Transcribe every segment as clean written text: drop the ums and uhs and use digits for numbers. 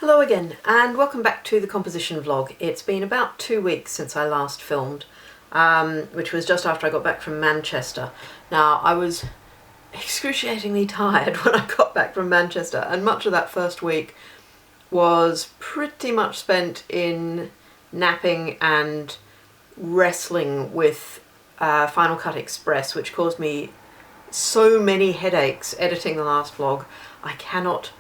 Hello again, and welcome back to the composition vlog. It's been about 2 weeks since I last filmed, which was just after I got back from Manchester. Now, I was excruciatingly tired when I got back from Manchester, and much of that first week was pretty much spent in napping and wrestling with Final Cut Express, which caused me so many headaches editing the last vlog. I cannot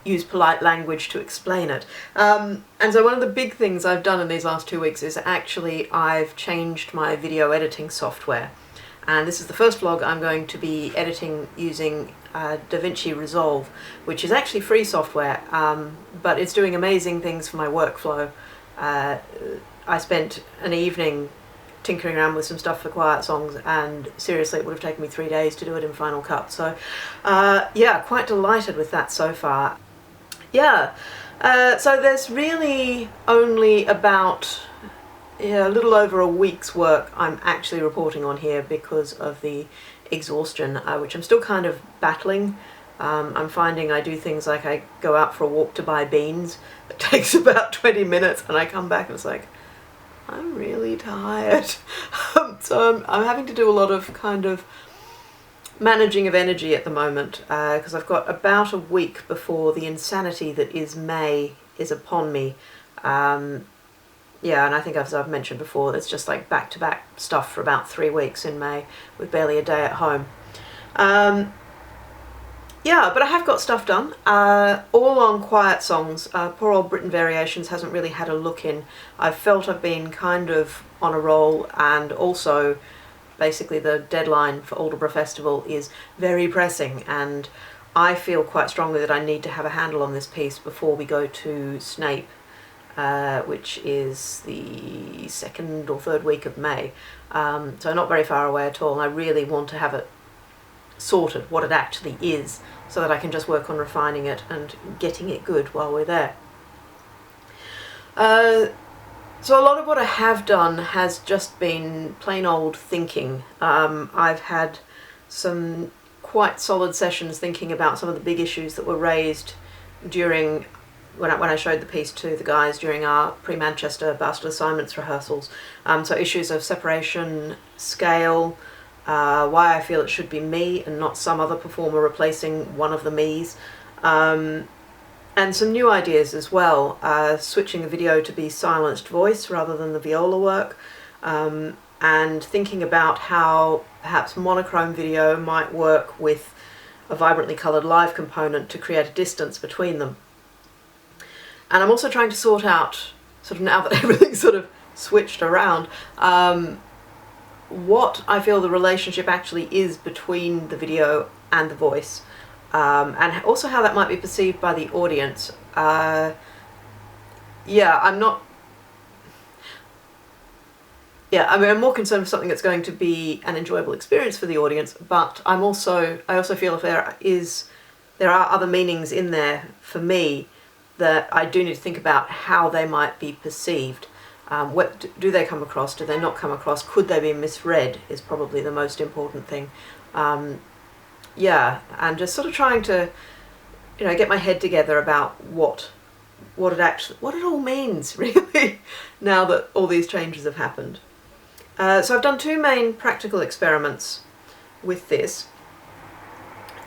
use polite language to explain it. And so one of the big things I've done in these last 2 weeks is actually I've changed my video editing software. And this is the first vlog I'm going to be editing using DaVinci Resolve, which is actually free software, but it's doing amazing things for my workflow. I spent an evening tinkering around with some stuff for quiet songs, and seriously it would have taken me 3 days to do it in Final Cut. So yeah, quite delighted with that so far. Yeah, so there's really only about a little over a week's work I'm actually reporting on here because of the exhaustion, which I'm still kind of battling. I'm finding I do things like I go out for a walk to buy beans. It takes about 20 minutes and I come back and it's like, I'm really tired. So I'm having to do a lot of kind of managing of energy at the moment, because I've got about a week before the insanity that is May is upon me. Yeah, and I think as I've mentioned before, it's just like back-to-back stuff for about 3 weeks in May with barely a day at home. Yeah, but I have got stuff done, all on quiet songs. Poor old Britain Variations hasn't really had a look in. I've felt I've been kind of on a roll, and also basically the deadline for Aldeburgh Festival is very pressing, and I feel quite strongly that I need to have a handle on this piece before we go to Snape, which is the 2nd or 3rd week of May. So not very far away at all, and I really want to have it sorted, what it actually is, so that I can just work on refining it and getting it good while we're there. So a lot of what I have done has just been plain old thinking. I've had some quite solid sessions thinking about some of the big issues that were raised during when I showed the piece to the guys during our pre-Manchester Bastard Assignments rehearsals. So issues of separation, scale, why I feel it should be me and not some other performer replacing one of the me's. And some new ideas as well, switching the video to be silenced voice rather than the viola work, and thinking about how perhaps monochrome video might work with a vibrantly coloured live component to create a distance between them. And I'm also trying to sort out, sort of now that everything's sort of switched around, what I feel the relationship actually is between the video and the voice. And also how that might be perceived by the audience. Yeah, I'm more concerned with something that's going to be an enjoyable experience for the audience, but I also feel if there are other meanings in there for me that I do need to think about how they might be perceived. What do they come across? Do they not come across? Could they be misread is probably the most important thing. Yeah, and just sort of trying to, get my head together about what it all means, really, now that all these changes have happened. So I've done 2 main practical experiments with this.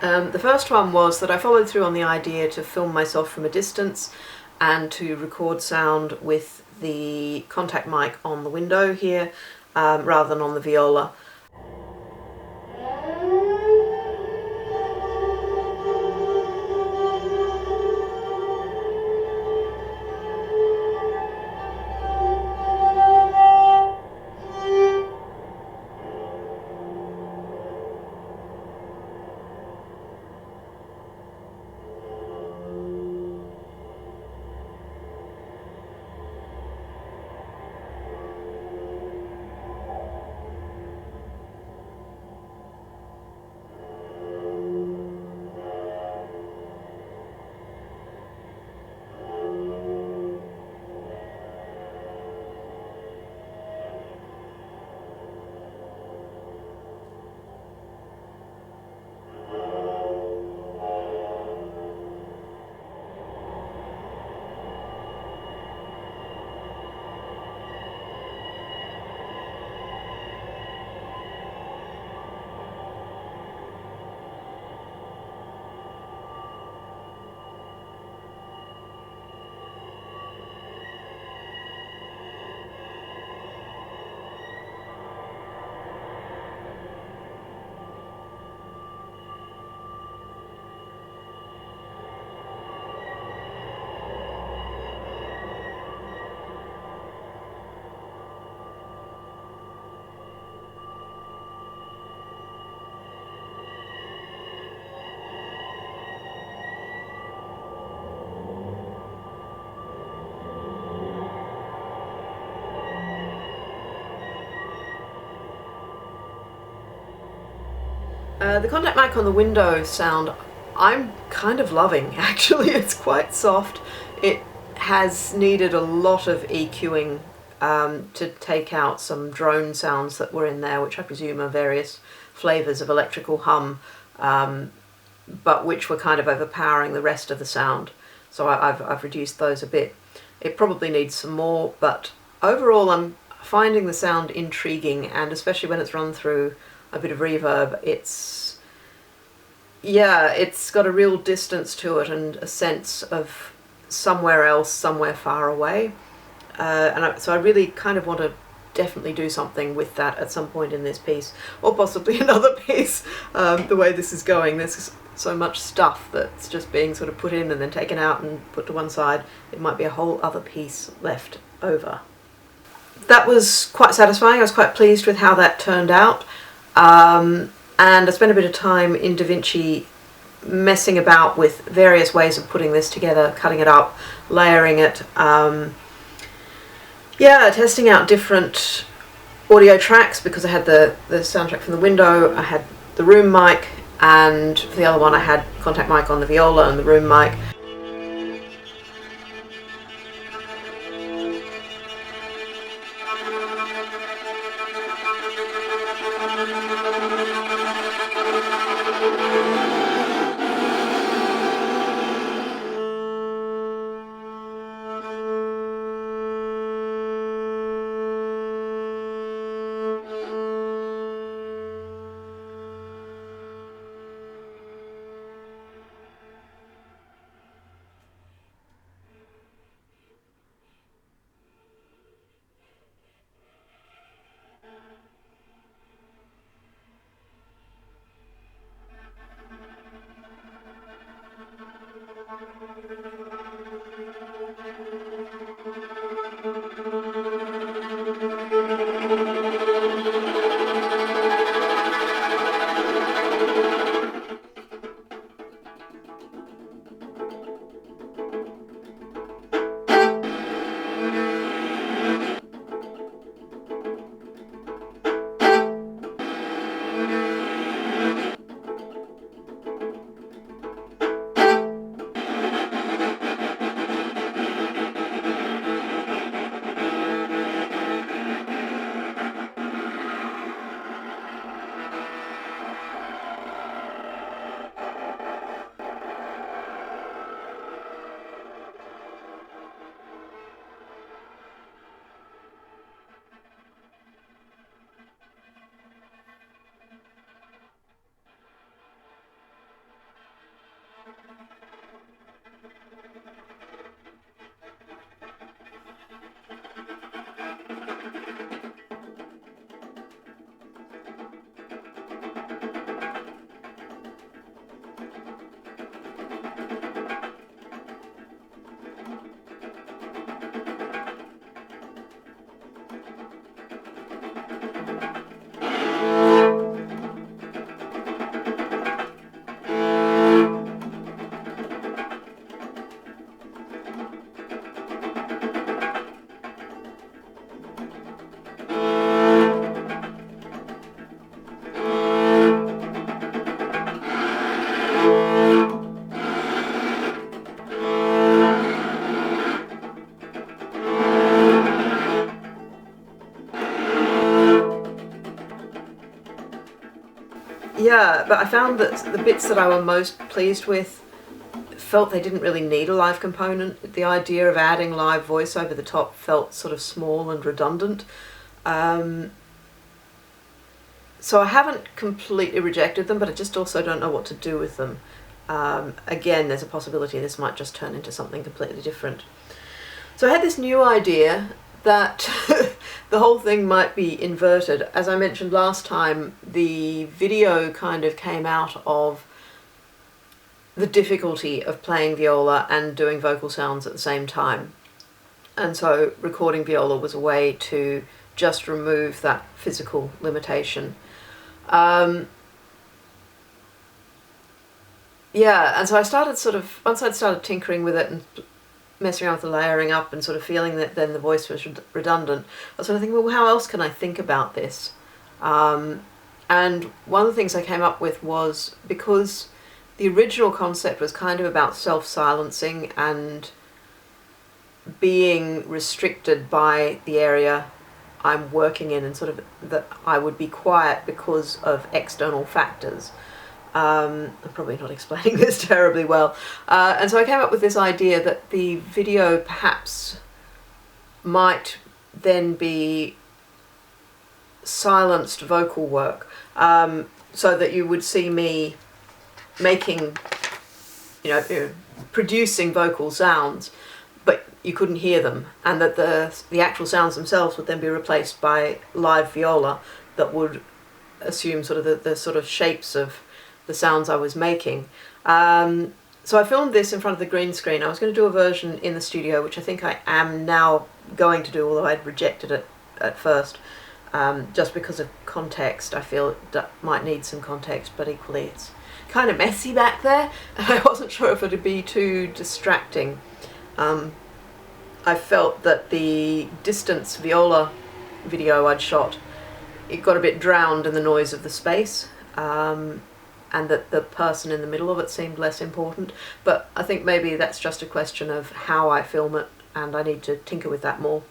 The first one was that I followed through on the idea to film myself from a distance and to record sound with the contact mic on the window here, rather than on the viola. The contact mic on the window sound I'm kind of loving, actually. It's quite soft. It has needed a lot of EQing to take out some drone sounds that were in there, which I presume are various flavours of electrical hum, but which were kind of overpowering the rest of the sound. So I've reduced those a bit. It probably needs some more, but overall I'm finding the sound intriguing, and especially when it's run through a bit of reverb, it's got a real distance to it and a sense of somewhere else, somewhere far away. So I really kind of want to definitely do something with that at some point in this piece, or possibly another piece. The way this is going, there's so much stuff that's just being sort of put in and then taken out and put to one side. It might be a whole other piece left over. That was quite satisfying. I was quite pleased with how that turned out. And I spent a bit of time in DaVinci messing about with various ways of putting this together, cutting it up, layering it, testing out different audio tracks, because I had the soundtrack from the window, I had the room mic, and for the other one I had contact mic on the viola and the room mic. Yeah, but I found that the bits that I were most pleased with felt they didn't really need a live component. The idea of adding live voice over the top felt sort of small and redundant. So I haven't completely rejected them, but I just also don't know what to do with them. Again, there's a possibility this might just turn into something completely different. So I had this new idea that the whole thing might be inverted. As I mentioned last time, the video kind of came out of the difficulty of playing viola and doing vocal sounds at the same time. And so recording viola was a way to just remove that physical limitation. And so I started once I'd started tinkering with it and messing around with the layering up and sort of feeling that then the voice was redundant, I was sort of thinking, well, how else can I think about this? And one of the things I came up with was, because the original concept was kind of about self-silencing and being restricted by the area I'm working in, and sort of that I would be quiet because of external factors. I'm probably not explaining this terribly well. And so I came up with this idea that the video perhaps might then be silenced vocal work, so that you would see me making, producing vocal sounds, but you couldn't hear them, and that the actual sounds themselves would then be replaced by live viola that would assume sort of the sort of shapes of the sounds I was making. So I filmed this in front of the green screen. I was going to do a version in the studio, which I think I am now going to do, although I'd rejected it at first, just because of context. I feel it might need some context, but equally it's kind of messy back there, and I wasn't sure if it would be too distracting. I felt that the distance viola video I'd shot, it got a bit drowned in the noise of the space, and that the person in the middle of it seemed less important. But I think maybe that's just a question of how I film it, and I need to tinker with that more.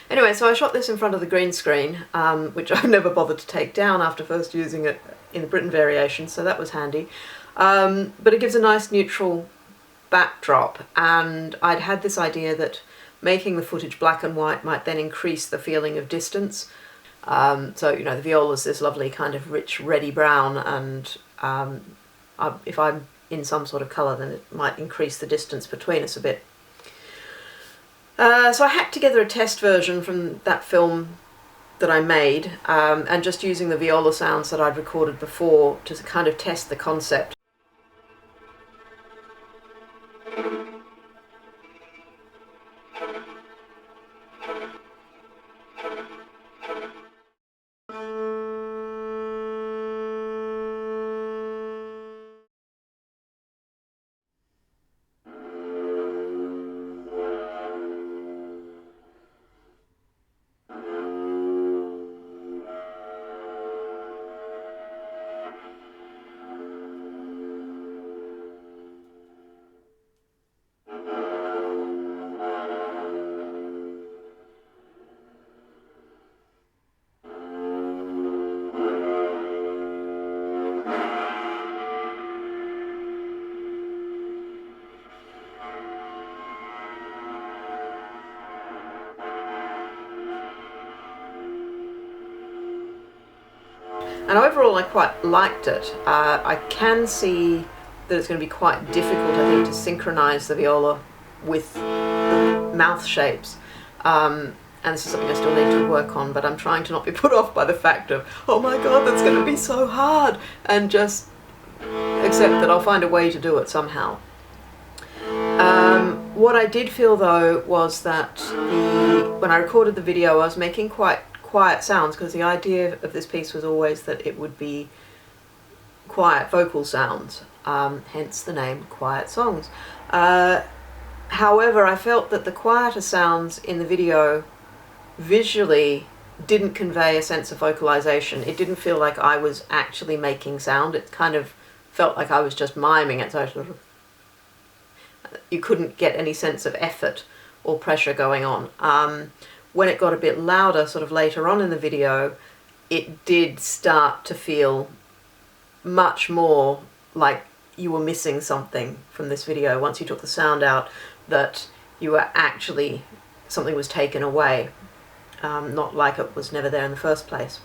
Anyway, so I shot this in front of the green screen, which I've never bothered to take down after first using it in the Britain variation, so that was handy. But it gives a nice neutral backdrop, and I'd had this idea that making the footage black and white might then increase the feeling of distance. So, the viola's this lovely kind of rich reddy brown, and if I'm in some sort of colour, then it might increase the distance between us a bit. So I hacked together a test version from that film that I made, and just using the viola sounds that I'd recorded before to kind of test the concept. And overall I quite liked it. I can see that it's going to be quite difficult, I think, to synchronise the viola with the mouth shapes. And this is something I still need to work on, but I'm trying to not be put off by the fact of, oh my god, that's going to be so hard, and just accept that I'll find a way to do it somehow. What I did feel though was that when I recorded the video I was making quite quiet sounds, because the idea of this piece was always that it would be quiet vocal sounds, hence the name Quiet Songs. However, I felt that the quieter sounds in the video visually didn't convey a sense of vocalization. It didn't feel like I was actually making sound. It kind of felt like I was just miming it, so you couldn't get any sense of effort or pressure going on. When it got a bit louder sort of later on in the video, it did start to feel much more like you were missing something from this video. Once you took the sound out, that you were actually, something was taken away, not like it was never there in the first place.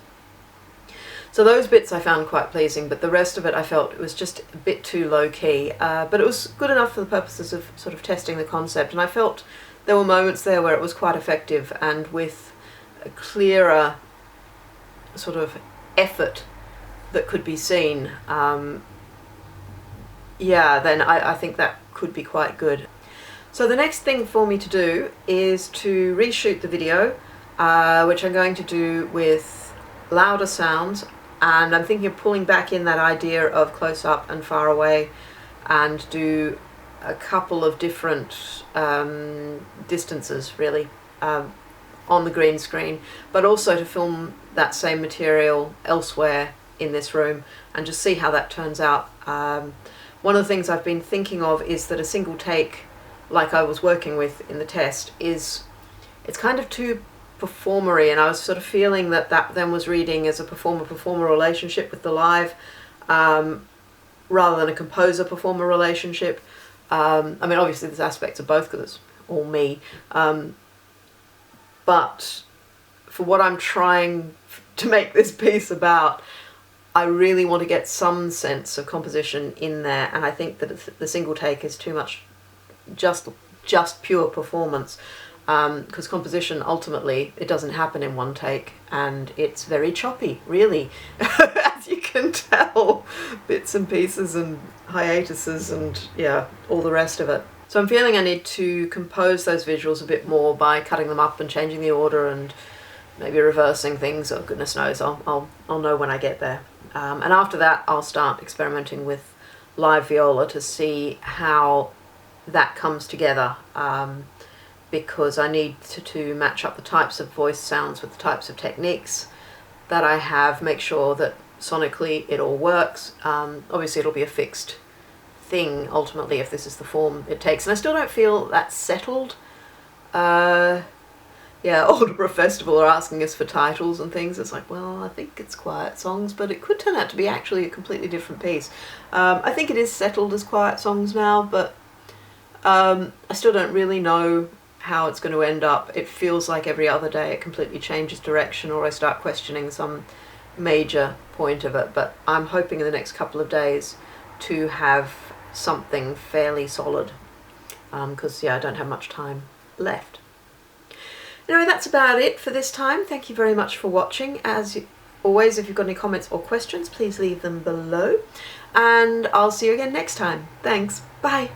So those bits I found quite pleasing, but the rest of it I felt it was just a bit too low-key, but it was good enough for the purposes of sort of testing the concept, and I felt there were moments there where it was quite effective, and with a clearer sort of effort that could be seen, yeah, then I think that could be quite good. So the next thing for me to do is to reshoot the video, which I'm going to do with louder sounds, and I'm thinking of pulling back in that idea of close up and far away, and do a couple of different distances really on on the green screen, but also to film that same material elsewhere in this room and just see how that turns out. One of the things I've been thinking of is that a single take, like I was working with in the test, it's kind of too performery, and I was sort of feeling that then was reading as a performer-performer relationship with the live, rather than a composer-performer relationship. I mean, obviously there's aspects of both because it's all me, but for what I'm trying to make this piece about, I really want to get some sense of composition in there, and I think that the single take is too much just pure performance, because composition, ultimately, it doesn't happen in one take, and it's very choppy, really, as you can tell, bits and pieces and hiatuses and, yeah, all the rest of it. So I'm feeling I need to compose those visuals a bit more by cutting them up and changing the order and maybe reversing things, or goodness knows, I'll know when I get there. And after that, I'll start experimenting with live viola to see how that comes together, because I need to match up the types of voice sounds with the types of techniques that I have, make sure that sonically it all works. Obviously it'll be a fixed thing ultimately if this is the form it takes, and I still don't feel that settled. Yeah, Aldeburgh Festival are asking us for titles and things. It's like, well, I think it's Quiet Songs, but it could turn out to be actually a completely different piece. I think it is settled as Quiet Songs now, but I still don't really know how it's going to end up. It feels like every other day it completely changes direction, or I start questioning some major point of it, but I'm hoping in the next couple of days to have something fairly solid, because yeah, I don't have much time left. Anyway, that's about it for this time. Thank you very much for watching. As always, if you've got any comments or questions, please leave them below, and I'll see you again next time. Thanks. Bye.